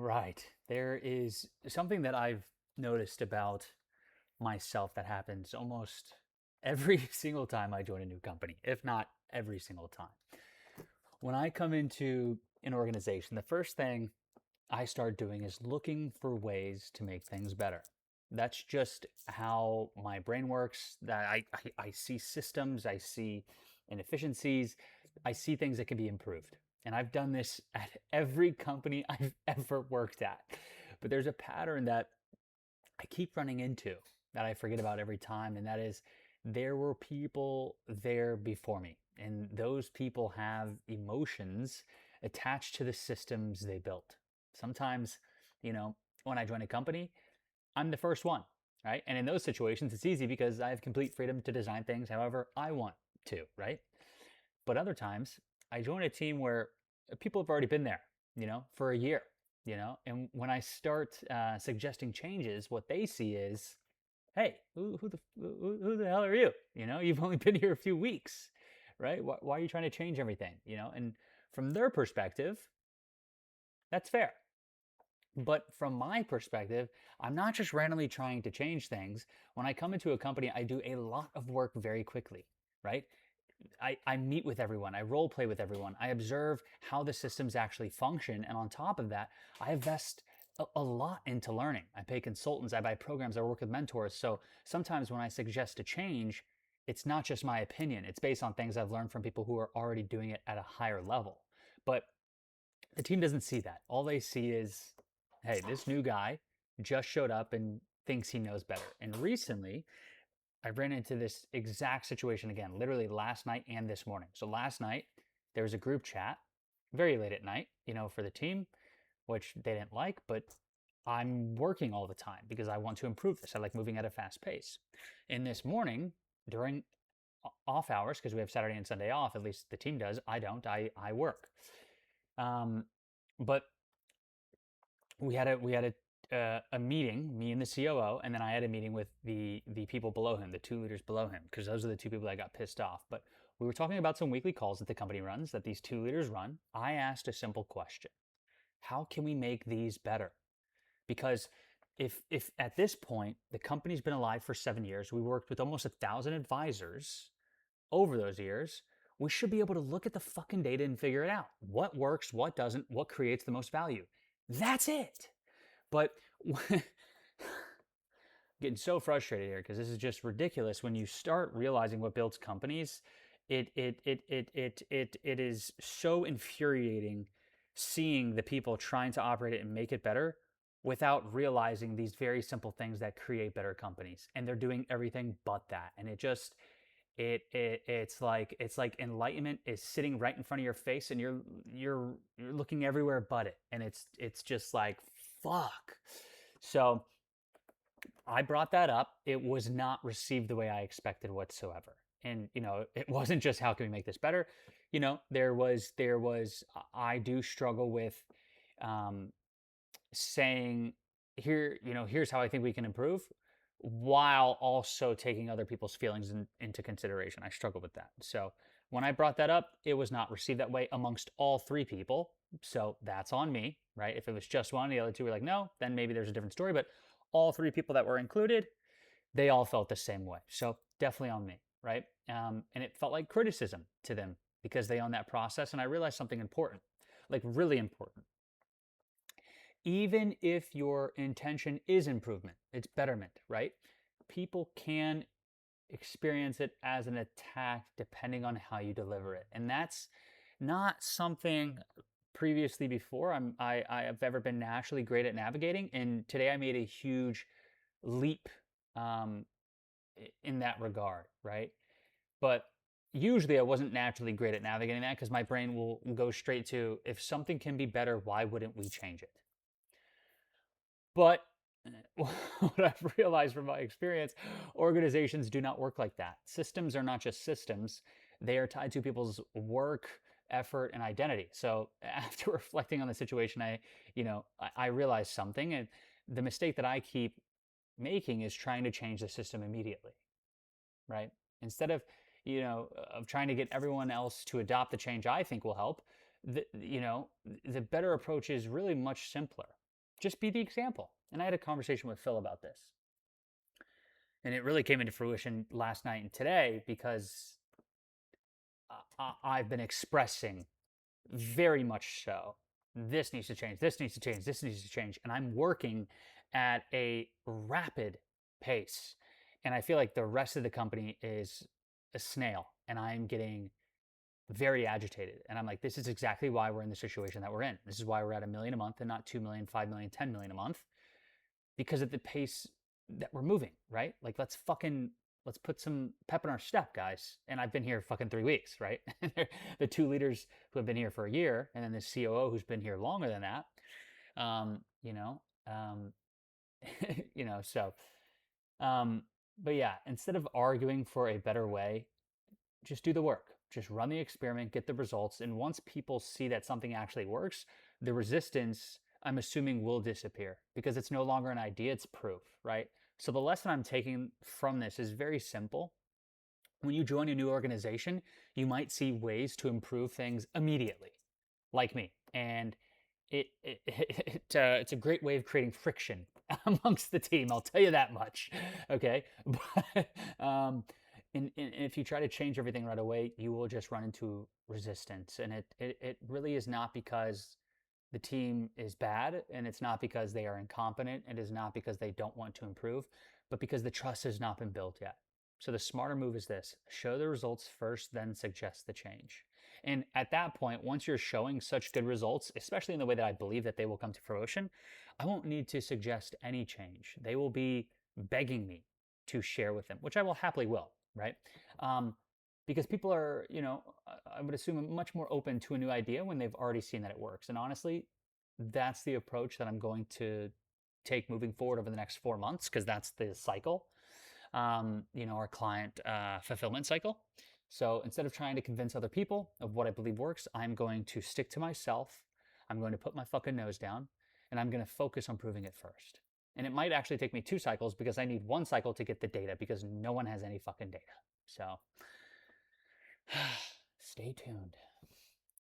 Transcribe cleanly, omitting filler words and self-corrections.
Right. There is something that I've noticed about myself that happens almost every single time I join a new company, if not every single time. When I come into an organization, the first thing I start doing is looking for ways to make things better. That's just how my brain works. That I see systems, I see inefficiencies, I see things that can be improved. And I've done this at every company I've ever worked at. But there's a pattern that I keep running into that I forget about every time, and that is there were people there before me, and those people have emotions attached to the systems they built. Sometimes, you know, when I join a company, I'm the first one, right? And in those situations, it's easy because I have complete freedom to design things however I want to, right? But other times, I join a team where people have already been there, for a year, and when I start suggesting changes, what they see is, hey, who the hell are you? You've only been here a few weeks, right? Why are you trying to change everything? And from their perspective, that's fair. But from my perspective, I'm not just randomly trying to change things. When I come into a company, I do a lot of work very quickly, right? I meet with everyone, I role play with everyone, I observe how the systems actually function. And on top of that, I invest a lot into learning. I pay consultants, I buy programs, I work with mentors. So sometimes when I suggest a change, it's not just my opinion, it's based on things I've learned from people who are already doing it at a higher level. But the team doesn't see that. All they see is, hey, this new guy just showed up and thinks he knows better. And recently, I ran into this exact situation again, literally last night and this morning. So last night, there was a group chat very late at night, for the team, which they didn't like, but I'm working all the time because I want to improve this. I like moving at a fast pace. And this morning, during off hours, because we have Saturday and Sunday off, at least the team does, I don't, I work. Um, but we had a meeting, me and the COO, and then I had a meeting with the people below him, the two leaders below him, because those are the two people that got pissed off. But we were talking about some weekly calls that the company runs, that these two leaders run. I asked a simple question: how can we make these better? Because if at this point the company's been alive for 7 years, we worked with almost 1,000 advisors over those years. We should be able to look at the fucking data and figure it out. What works, what doesn't, what creates the most value. That's it. But getting so frustrated here because this is just ridiculous. When you start realizing what builds companies, it is so infuriating seeing the people trying to operate it and make it better without realizing these very simple things that create better companies. And they're doing everything but that. And it's like enlightenment is sitting right in front of your face and you're looking everywhere but it. And it's just like, fuck. So I brought that up. It was not received the way I expected whatsoever. And it wasn't just how can we make this better. There was I do struggle with um, saying here, here's how I think we can improve, while also taking other people's feelings into consideration. I struggle with that. So when I brought that up, it was not received that way amongst all three people. So that's on me, right? If it was just one, the other two were like, no, then maybe there's a different story. But all three people that were included, they all felt the same way. So definitely on me, right? And it felt like criticism to them because they own that process. And I realized something important, like really important. Even if your intention is improvement, it's betterment, right? People can experience it as an attack depending on how you deliver it. And that's not something previously before I have ever been naturally great at navigating. And today I made a huge leap um, in that regard, right? But usually I wasn't naturally great at navigating that because my brain will go straight to, if something can be better, why wouldn't we change it? But what I've realized from my experience, organizations do not work like that. Systems are not just systems, they are tied to people's work, effort, and identity. So after reflecting on the situation, I realized something. And the mistake that I keep making is trying to change the system immediately, right? Instead of trying to get everyone else to adopt the change I think will help, the better approach is really much simpler. Just be the example. And I had a conversation with Phil about this. And it really came into fruition last night and today because I've been expressing very much so. This needs to change. This needs to change. This needs to change. And I'm working at a rapid pace. And I feel like the rest of the company is a snail. And I'm getting very agitated. And I'm like, this is exactly why we're in the situation that we're in. This is why we're at $1 million a month and not 2 million, 5 million, 10 million a month, because of the pace that we're moving, right? Like, let's put some pep in our step, guys. And I've been here fucking 3 weeks, right? The two leaders who have been here for a year, and then the COO who's been here longer than that. You know, so, but yeah, instead of arguing for a better way, just do the work. Just run the experiment, get the results. And once people see that something actually works, the resistance, I'm assuming, will disappear because it's no longer an idea, it's proof, right? So the lesson I'm taking from this is very simple. When you join a new organization, you might see ways to improve things immediately, like me. And it's a great way of creating friction amongst the team. I'll tell you that much. Okay. But and if you try to change everything right away, you will just run into resistance. And it really is not because the team is bad, and it's not because they are incompetent. It is not because they don't want to improve, but because the trust has not been built yet. So the smarter move is this: show the results first, then suggest the change. And at that point, once you're showing such good results, especially in the way that I believe that they will come to fruition, I won't need to suggest any change. They will be begging me to share with them, which I will happily will, right? Because people are, I would assume, much more open to a new idea when they've already seen that it works. And honestly, that's the approach that I'm going to take moving forward over the next 4 months, because that's the cycle, our client fulfillment cycle. So instead of trying to convince other people of what I believe works, I'm going to stick to myself. I'm going to put my fucking nose down, and I'm going to focus on proving it first. And it might actually take me 2 cycles because I need 1 cycle to get the data, because no one has any fucking data. So stay tuned.